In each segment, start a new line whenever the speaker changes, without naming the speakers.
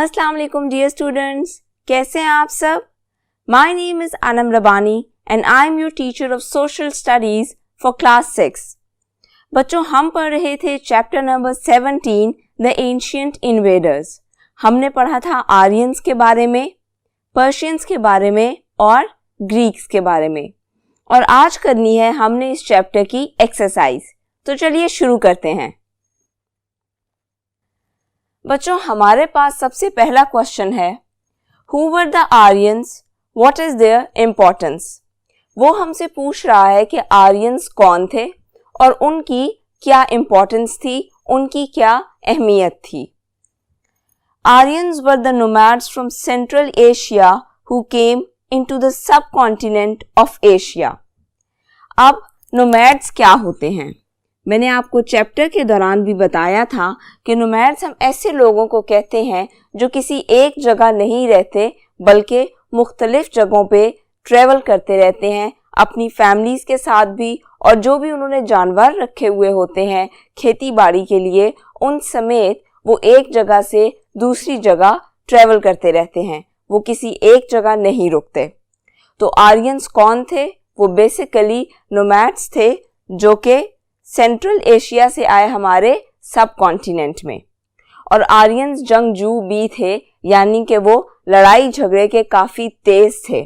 अस्सलाम वालेकुम dear students, कैसे हैं आप सब? My name is Anam Rabbani and I am your teacher of social studies for class 6। बच्चों, हम पढ़ रहे थे chapter number 17 the ancient invaders. हमने पढ़ा था आर्यंस के बारे में, पर्शियंस के बारे में और ग्रीक्स के बारे में, और आज करनी है हमने इस चैप्टर की एक्सरसाइज। तो चलिए शुरू करते हैं। बच्चों, हमारे पास सबसे पहला क्वेश्चन है, who were the Aryans, what is there importance. वो हमसे पूछ रहा है कि आर्यंस कौन थे और उनकी क्या इम्पोर्टेंस थी, उनकी क्या अहमियत थी। Aryans were the nomads from central Asia who came into the sub continent of Asia. अब नोमैड्स क्या होते हैं? मैंने आपको चैप्टर के दौरान भी बताया था कि नोमैड्स हम ऐसे लोगों को कहते हैं जो किसी एक जगह नहीं रहते बल्कि मुख्तलिफ जगहों पे ट्रेवल करते रहते हैं अपनी फैमिलीज के साथ भी, और जो भी उन्होंने जानवर रखे हुए होते हैं खेती बाड़ी के लिए, उन समेत वो एक जगह से दूसरी जगह ट्रेवल करते रहते हैं, वो किसी एक जगह नहीं रुकते। तो आर्यंस कौन थे? वो बेसिकली नोमैड्स थे जो कि सेंट्रल एशिया से आए हमारे सब कॉन्टिनेंट में, और आर्यंस जंगजू भी थे, यानी कि वो लड़ाई झगड़े के काफी तेज थे।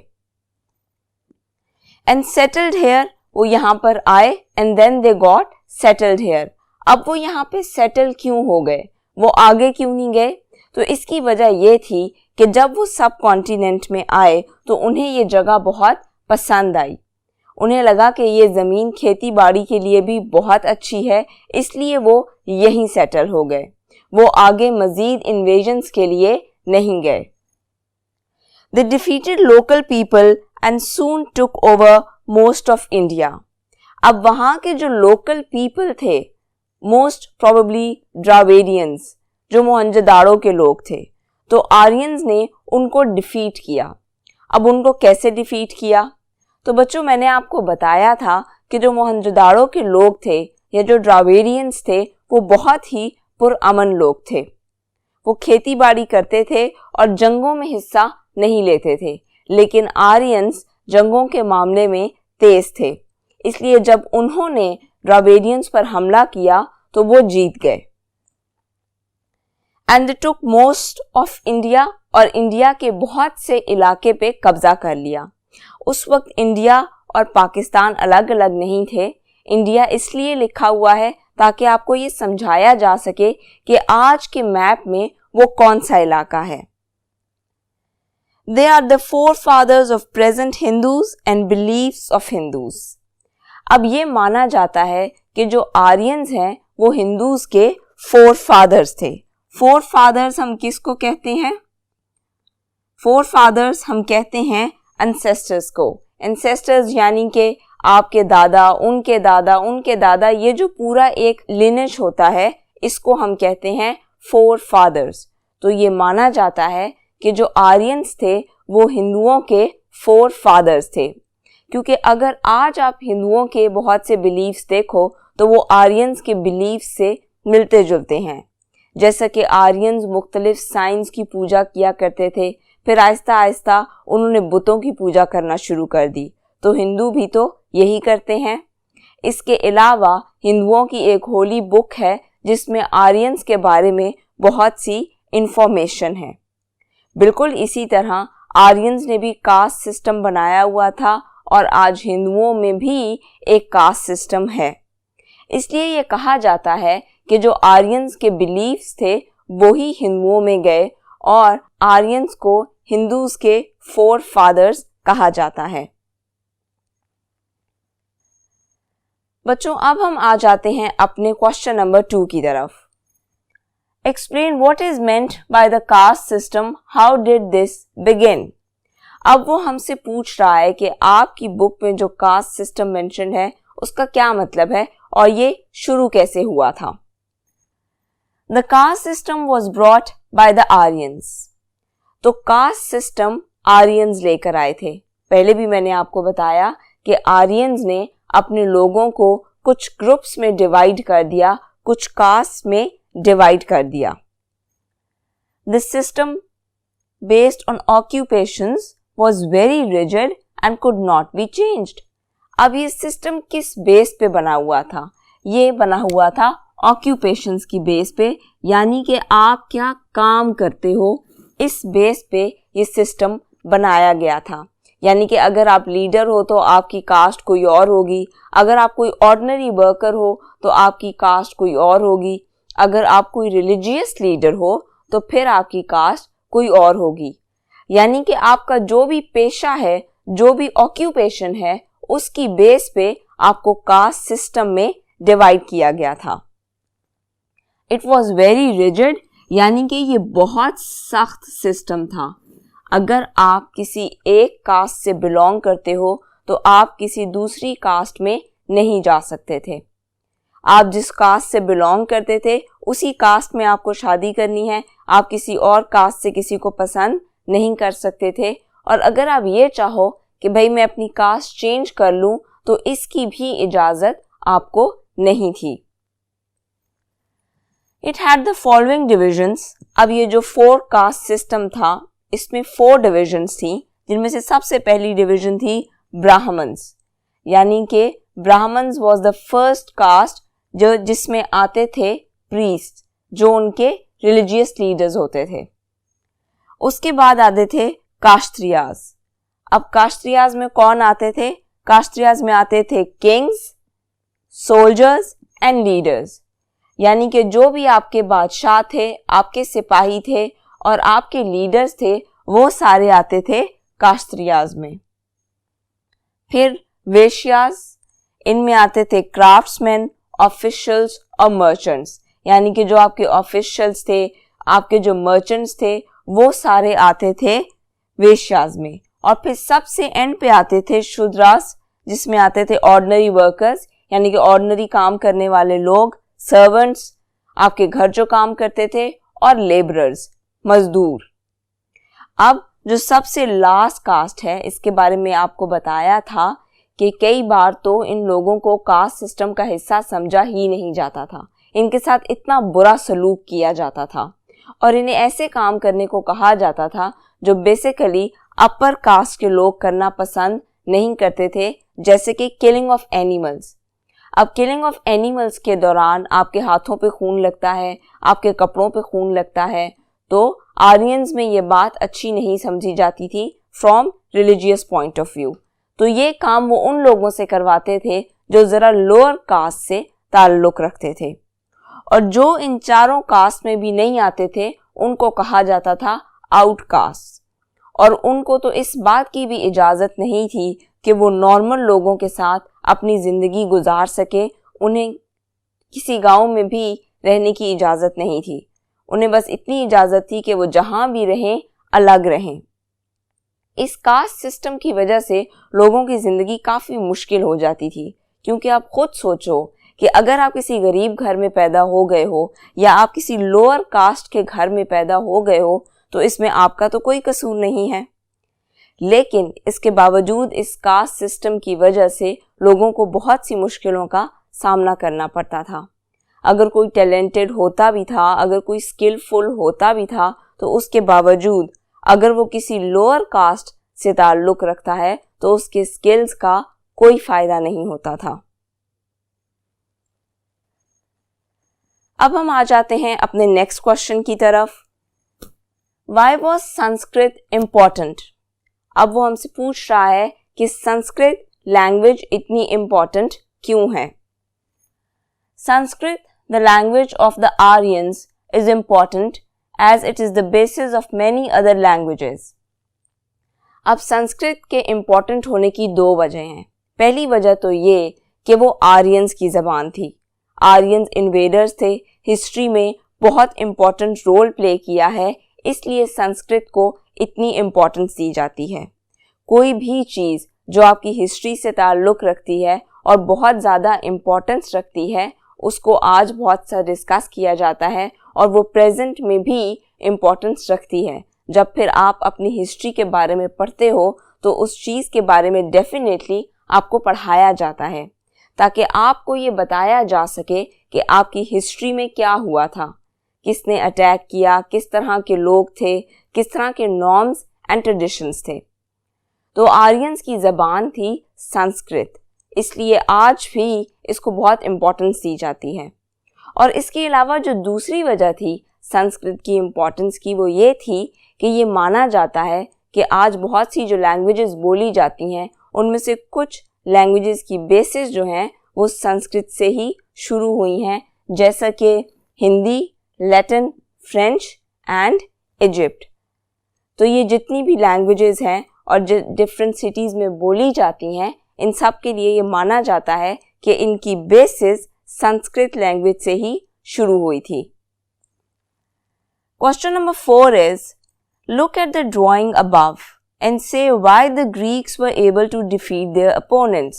एंड सेटल्ड हेयर, वो यहाँ पर आए and then they got settled here. अब वो यहाँ पे सेटल क्यों हो गए, वो आगे क्यों नहीं गए? तो इसकी वजह ये थी कि जब वो सब कॉन्टिनेंट में आए तो उन्हें ये जगह बहुत पसंद आई। उन्हें लगा कि ये ज़मीन खेती बाड़ी के लिए भी बहुत अच्छी है, इसलिए वो यहीं सेटल हो गए। वो आगे मज़ीद इन्वेजन्स के लिए नहीं गए। They defeated local people and soon took over most of India. अब वहाँ के जो लोकल पीपल थे, मोस्ट प्रोबेबली द्राविडियंस, जो मोहनजोदाड़ो के लोग थे, तो आर्यंस ने उनको डिफीट किया। अब उनको कैसे डिफीट किया? तो बच्चों, मैंने आपको बताया था कि जो मोहनजोदाड़ो के लोग थे या जो द्राविडियंस थे, वो बहुत ही पुरअमन लोग थे। वो खेती बाड़ी करते थे और जंगों में हिस्सा नहीं लेते थे, लेकिन आर्यंस जंगों के मामले में तेज थे, इसलिए जब उन्होंने द्राविडियंस पर हमला किया तो वो जीत गए। And they took most of India, और इंडिया के बहुत से इलाके पे कब्जा कर लिया। उस वक्त इंडिया और पाकिस्तान अलग अलग नहीं थे। इंडिया इसलिए लिखा हुआ है ताकि आपको ये समझाया जा सके कि आज के मैप में वो कौन सा इलाका है। They are the forefathers of present Hindus and beliefs of Hindus. अब ये माना जाता है कि जो आर्यंस हैं वो हिंदूज के फोरफादर्स थे। फोरफादर्स हम किसको कहते हैं? फोरफादर्स हम कहते हैं एंसेस्टर्स को। एंसेस्टर्स यानी कि आपके दादा, उनके दादा, उनके दादा, ये जो पूरा एक लिनेज होता है, इसको हम कहते हैं फोर फादर्स। तो ये माना जाता है कि जो आर्यंस थे वो हिंदुओं के फोर फादर्स थे, क्योंकि अगर आज आप हिंदुओं के बहुत से बिलीफ्स देखो तो वो आर्यंस के बिलीफ्स से मिलते जुलते हैं। जैसा कि आर्यंस मुख्तलिफ साइंस की पूजा किया करते थे, फिर आहिस्ता आहिस्ता उन्होंने बुतों की पूजा करना शुरू कर दी, तो हिंदू भी तो यही करते हैं। इसके अलावा हिंदुओं की एक होली बुक है जिसमें आर्यंस के बारे में बहुत सी इंफॉर्मेशन है। बिल्कुल इसी तरह आर्यंस ने भी कास्ट सिस्टम बनाया हुआ था, और आज हिंदुओं में भी एक कास्ट सिस्टम है। इसलिए ये कहा जाता है कि जो आर्यंस के बिलीफ्स थे वो ही हिंदुओं में गए, और आर्यंस को हिंदूज के फोर फादर्स कहा जाता है। बच्चों, अब हम आ जाते हैं अपने क्वेश्चन नंबर 2 की तरफ। Explain what is meant by the caste system, how did this begin. अब वो हमसे पूछ रहा है कि आपकी बुक में जो कास्ट सिस्टम मेंशन है उसका क्या मतलब है और ये शुरू कैसे हुआ था। The caste system was brought by the Aryans. तो कास्ट सिस्टम आर्यंस लेकर आए थे। पहले भी मैंने आपको बताया कि आर्यंस ने अपने लोगों को कुछ ग्रुप्स में डिवाइड कर दिया, कुछ कास्ट में डिवाइड कर दिया। This system based on occupations was very rigid and could not be changed. अब ये सिस्टम किस बेस पे बना हुआ था? ये बना हुआ था ऑक्यूपेशंस की बेस पे, यानी कि आप क्या काम करते हो इस बेस पे ये सिस्टम बनाया गया था। यानी कि अगर आप लीडर हो तो आपकी कास्ट कोई और होगी, अगर आप कोई ऑर्डिनरी वर्कर हो तो आपकी कास्ट कोई और होगी, अगर आप कोई रिलीजियस लीडर हो तो फिर आपकी कास्ट कोई और होगी। यानी कि आपका जो भी पेशा है, जो भी ऑक्यूपेशन है, उसकी बेस पे आपको कास्ट सिस्टम में डिवाइड किया गया था। इट वॉज वेरी रिजिड, यानी कि ये बहुत सख्त सिस्टम था। अगर आप किसी एक कास्ट से बिलोंग करते हो तो आप किसी दूसरी कास्ट में नहीं जा सकते थे। आप जिस कास्ट से बिलोंग करते थे उसी कास्ट में आपको शादी करनी है, आप किसी और कास्ट से किसी को पसंद नहीं कर सकते थे। और अगर आप ये चाहो कि भाई मैं अपनी कास्ट चेंज कर लूं तो इसकी भी इजाज़त आपको नहीं थी। It had the following divisions. अब ये जो 4 कास्ट सिस्टम था इसमें 4 डिविजन्स थी, जिनमें से सबसे पहली डिवीजन थी ब्राह्मण्स। यानी कि Brahmins was the first caste जिसमें आते थे प्रीस्ट, जो उनके रिलीजियस लीडर्स होते थे। उसके बाद आते थे काष्ट्रियाज। अब काष्ट्रियाज में कौन आते थे? काष्ट्रियाज में आते थे किंग्स, सोल्जर्स एंड लीडर्स। यानी कि जो भी आपके बादशाह थे, आपके सिपाही थे और आपके लीडर्स थे, वो सारे आते थे काष्ट्रियाज में। फिर वेश्याज, इनमें आते थे क्राफ्ट्समैन, ऑफिशियल्स और मर्चेंट्स। यानी कि जो आपके ऑफिशियल्स थे, आपके जो मर्चेंट्स थे, वो सारे आते थे वेश्याज में। और फिर सबसे एंड पे आते थे शूद्रास, जिसमें आते थे ऑर्डिनरी वर्कर्स, यानी कि ऑर्डिनरी काम करने वाले लोग, सर्वेंट्स, आपके घर जो काम करते थे, और लेबरर्स, मजदूर। अब जो सबसे लास्ट कास्ट है, इसके बारे में आपको बताया था कि कई बार तो इन लोगों को कास्ट सिस्टम का हिस्सा समझा ही नहीं जाता था। इनके साथ इतना बुरा सलूक किया जाता था और इन्हें ऐसे काम करने को कहा जाता था जो बेसिकली अपर कास्ट के लोग करना पसंद नहीं करते थे, जैसे कि किलिंग ऑफ एनिमल्स। अब किलिंग ऑफ एनिमल्स के दौरान आपके हाथों पे खून लगता है, आपके कपड़ों पे खून लगता है, तो आर्यंस में ये बात अच्छी नहीं समझी जाती थी from religious point of view. तो ये काम वो उन लोगों से करवाते थे जो ज़रा लोअर कास्ट से ताल्लुक़ रखते थे, और जो इन चारों कास्ट में भी नहीं आते थे उनको कहा जाता था आउटकास्ट। और उनको तो इस बात की भी इजाज़त नहीं थी कि वो नॉर्मल लोगों के साथ अपनी ज़िंदगी गुजार सके। उन्हें किसी गांव में भी रहने की इजाज़त नहीं थी। उन्हें बस इतनी इजाज़त थी कि वो जहां भी रहें अलग रहें। इस कास्ट सिस्टम की वजह से लोगों की ज़िंदगी काफ़ी मुश्किल हो जाती थी, क्योंकि आप खुद सोचो कि अगर आप किसी गरीब घर में पैदा हो गए हो या आप किसी लोअर कास्ट के घर में पैदा हो गए हो तो इसमें आपका तो कोई कसूर नहीं है। लेकिन इसके बावजूद इस कास्ट सिस्टम की वजह से लोगों को बहुत सी मुश्किलों का सामना करना पड़ता था। अगर कोई टैलेंटेड होता भी था, अगर कोई स्किलफुल होता भी था, तो उसके बावजूद अगर वो किसी लोअर कास्ट से ताल्लुक़ रखता है तो उसके स्किल्स का कोई फ़ायदा नहीं होता था। अब हम आ जाते हैं अपने नेक्स्ट क्वेश्चन की तरफ। Why was Sanskrit important? अब वो हमसे पूछ रहा है कि संस्कृत लैंग्वेज इतनी इम्पॉर्टेंट क्यों है। Sanskrit, the language of the Aryans, is important as it is the basis of many other languages. अब संस्कृत के इम्पॉर्टेंट होने की 2 वजह हैं। पहली वजह तो ये कि वो आर्यंस की ज़बान थी। आर्यंस इन्वेडर्स थे, हिस्ट्री में बहुत इम्पॉर्टेंट रोल प्ले किया है, इसलिए संस्कृत को इतनी इम्पॉर्टेंस दी जाती है। कोई भी चीज़ जो आपकी हिस्ट्री से ताल्लुक़ रखती है और बहुत ज़्यादा इम्पॉर्टेंस रखती है, उसको आज बहुत सा डिस्कस किया जाता है और वो प्रेजेंट में भी इम्पॉर्टेंस रखती है। जब फिर आप अपनी हिस्ट्री के बारे में पढ़ते हो तो उस चीज़ के बारे में डेफिनेटली आपको पढ़ाया जाता है, ताकि आपको ये बताया जा सके कि आपकी हिस्ट्री में क्या हुआ था, किसने अटैक किया, किस तरह के लोग थे, किस तरह के नॉर्म्स एंड ट्रेडिशंस थे। तो आर्यंस की ज़बान थी संस्कृत, इसलिए आज भी इसको बहुत इम्पोर्टेंस दी जाती है। और इसके अलावा जो दूसरी वजह थी संस्कृत की इम्पोर्टेंस की, वो ये थी कि ये माना जाता है कि आज बहुत सी जो लैंग्वेजेस बोली जाती हैं उनमें से कुछ लैंग्वेजेस की बेसिस जो हैं वो संस्कृत से ही शुरू हुई हैं, जैसा कि Hindi, Latin, French and Egypt. तो ये जितनी भी लैंग्वेजेस हैं और जो डिफरेंट सिटीज़ में बोली जाती हैं, इन सब के लिए ये माना जाता है कि इनकी बेसिस संस्कृत लैंग्वेज से ही शुरू हुई थी। Question number 4 is look at the drawing above and say why the Greeks were able to defeat their opponents।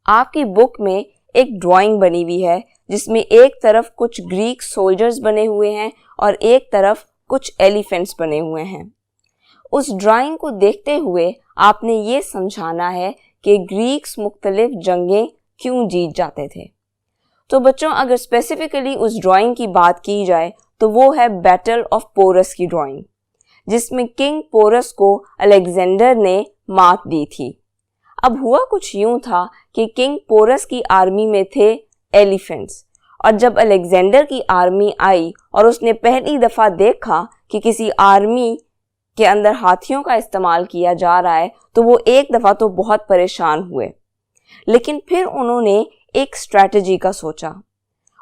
आपकी बुक में एक ड्राइंग बनी हुई है जिसमें एक तरफ कुछ ग्रीक सोल्जर्स बने हुए हैं और एक तरफ कुछ एलिफेंट्स बने हुए हैं। उस ड्राइंग को देखते हुए आपने ये समझाना है कि ग्रीक्स मुख्तलिफ जंगें क्यों जीत जाते थे। तो बच्चों, अगर स्पेसिफिकली उस ड्राइंग की बात की जाए तो वो है बैटल ऑफ पोरस की ड्राइंग, जिसमें किंग पोरस को अलेक्जेंडर ने मात दी थी। अब हुआ कुछ यूं था कि किंग पोरस की आर्मी में थे एलिफेंट्स, और जब अलेक्जेंडर की आर्मी आई और उसने पहली दफ़ा देखा कि किसी आर्मी के अंदर हाथियों का इस्तेमाल किया जा रहा है तो वो एक दफ़ा तो बहुत परेशान हुए। लेकिन फिर उन्होंने एक स्ट्रैटेजी का सोचा।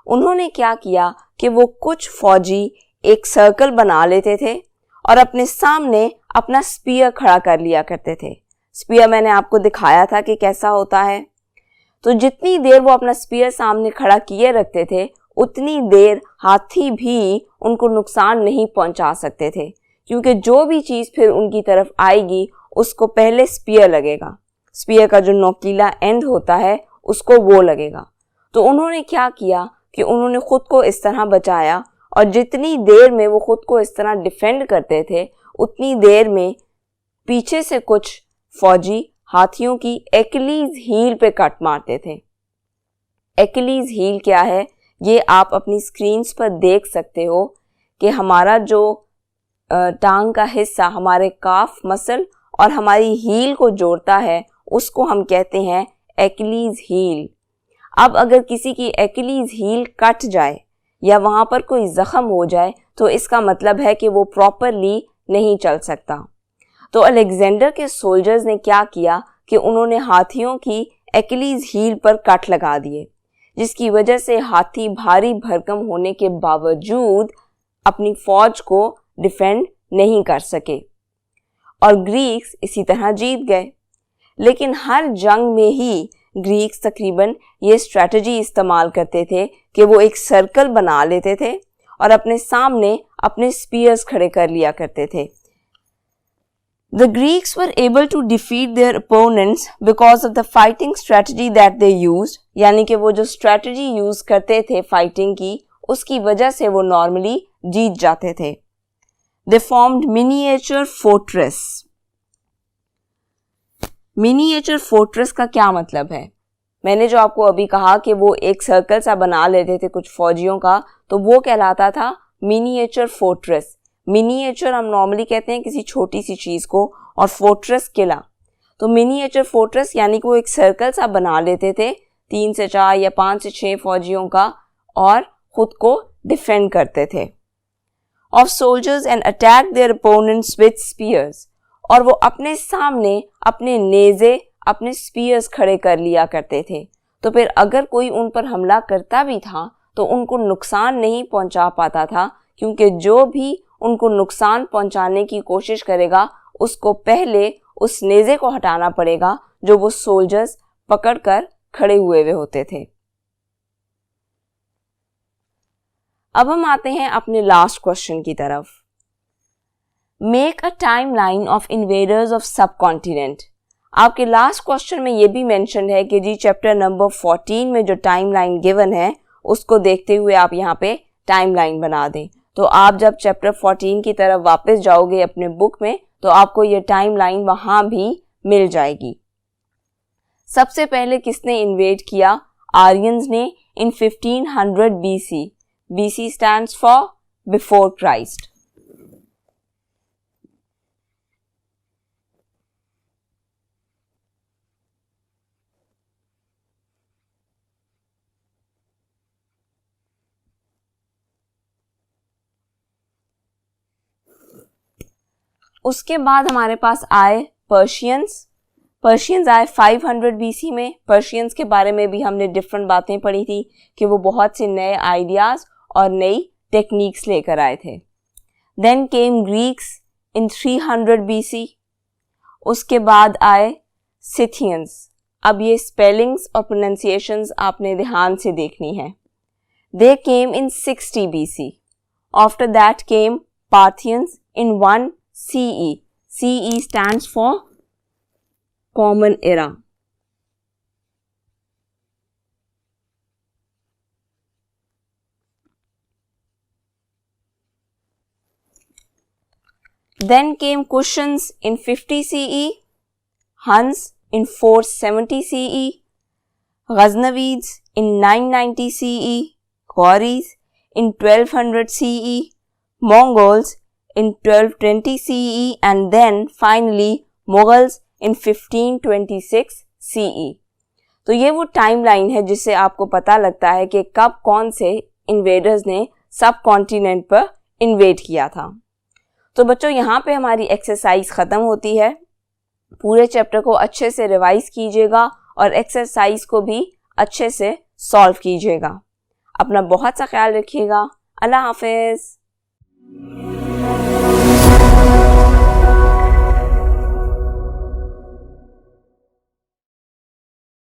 उन्होंने क्या किया कि वो कुछ फौजी एक सर्कल बना लेते थे और अपने सामने अपना स्पीयर खड़ा कर लिया करते थे। स्पीयर मैंने आपको दिखाया था कि कैसा होता है। तो जितनी देर वो अपना स्पीयर सामने खड़ा किए रखते थे उतनी देर हाथी भी उनको नुकसान नहीं पहुंचा सकते थे, क्योंकि जो भी चीज़ फिर उनकी तरफ आएगी उसको पहले स्पीयर लगेगा, स्पीयर का जो नोकीला एंड होता है उसको वो लगेगा। तो उन्होंने क्या किया कि उन्होंने खुद को इस तरह बचाया, और जितनी देर में वो खुद को इस तरह डिफेंड करते थे उतनी देर में पीछे से कुछ फौजी हाथियों की एक्लीज हील पे कट मारते थे। एक्लीज हील क्या है ये आप अपनी स्क्रीन्स पर देख सकते हो कि हमारा जो टांग का हिस्सा हमारे काफ मसल और हमारी हील को जोड़ता है उसको हम कहते हैं एक्लीज हील। अब अगर किसी की एक्लीज हील कट जाए या वहाँ पर कोई ज़ख़म हो जाए तो इसका मतलब है कि वो प्रॉपरली नहीं चल सकता। तो अलेक्जेंडर के सोल्जर्स ने क्या किया कि उन्होंने हाथियों की एक्लीज हील पर कट लगा दिए, जिसकी वजह से हाथी भारी भरकम होने के बावजूद अपनी फौज को डिफेंड नहीं कर सके और ग्रीक्स इसी तरह जीत गए। लेकिन हर जंग में ही ग्रीक्स तकरीबन ये स्ट्रैटेजी इस्तेमाल करते थे कि वो एक सर्कल बना लेते थे और अपने सामने अपने स्पीयर्स खड़े कर लिया करते थे। The Greeks were able to defeat their opponents because of the fighting strategy that they used, यानी कि वो जो स्ट्रैटेजी यूज करते थे फाइटिंग की उसकी वजह से वो नॉर्मली जीत जाते थे। They formed miniature fortress। Miniature fortress का क्या मतलब है? मैंने जो आपको अभी कहा कि वो एक सर्कल सा बना लेते थे कुछ फौजियों का, तो वो कहलाता था मिनिएचर फोर्ट्रेस। मिनिएचर हम नॉर्मली कहते हैं किसी छोटी सी चीज़ को, और फोर्ट्रेस किला। तो मिनिएचर फोर्ट्रेस यानी कि वो एक सर्कल सा बना लेते थे 3 से 4 या 5 से 6 फौजियों का और खुद को डिफेंड करते थे। Of soldiers and attack their opponents with spears, और वो अपने सामने अपने नेज़े अपने स्पीयर्स खड़े कर लिया करते थे। तो फिर अगर कोई उन पर हमला करता भी था तो उनको नुकसान नहीं पहुंचा पाता था, क्योंकि जो भी उनको नुकसान पहुंचाने की कोशिश करेगा उसको पहले उस नेज़े को हटाना पड़ेगा जो वो सोल्जर्स पकड़कर खड़े हुए होते थे। अब हम आते हैं अपने लास्ट क्वेश्चन की तरफ। Make a timeline of invaders of सब कॉन्टिनेंट। आपके लास्ट क्वेश्चन में ये भी मेंशन है कि जी चैप्टर नंबर 14 में जो टाइमलाइन गिवन है उसको देखते हुए आप यहाँ पे टाइमलाइन बना दें। तो आप जब चैप्टर 14 की तरफ वापस जाओगे अपने बुक में तो आपको ये टाइमलाइन वहाँ भी मिल जाएगी। सबसे पहले किसने इन्वेड किया? आर्यंस ने इन 1500 BC। BC stands for before Christ. उसके बाद हमारे पास आए पर्शियंस आए 500 BC में। पर्शियंस के बारे में भी हमने डिफरेंट बातें पढ़ी थी कि वो बहुत से नए आइडियाज और नई टेक्निक्स लेकर आए थे। देन केम ग्रीक्स इन 300 BC। उसके बाद आए सिथियंस। अब ये स्पेलिंग्स और प्रोनाउंसिएशंस आपने ध्यान से देखनी है। दे केम इन 60 BC। After that came Parthians in 1 CE. CE stands for Common Era. Then came Kushans in 50 CE, Huns in 470 CE, Ghaznavids in 990 CE, Ghoris in 1200 CE, Mongols in 1220 CE, and then finally Mughals in 1526 CE. तो ये वो timeline है जिससे आपको पता लगता है कि कब कौन से इन्वेडर्स ने सब कॉन्टिनेंट पर इन्वेड किया था। तो बच्चों यहाँ पे हमारी एक्सरसाइज ख़त्म होती है। पूरे चैप्टर को अच्छे से रिवाइज कीजिएगा और एक्सरसाइज को भी अच्छे से सॉल्व कीजिएगा। अपना बहुत सा ख्याल रखिएगा। अल्लाह हाफिज़।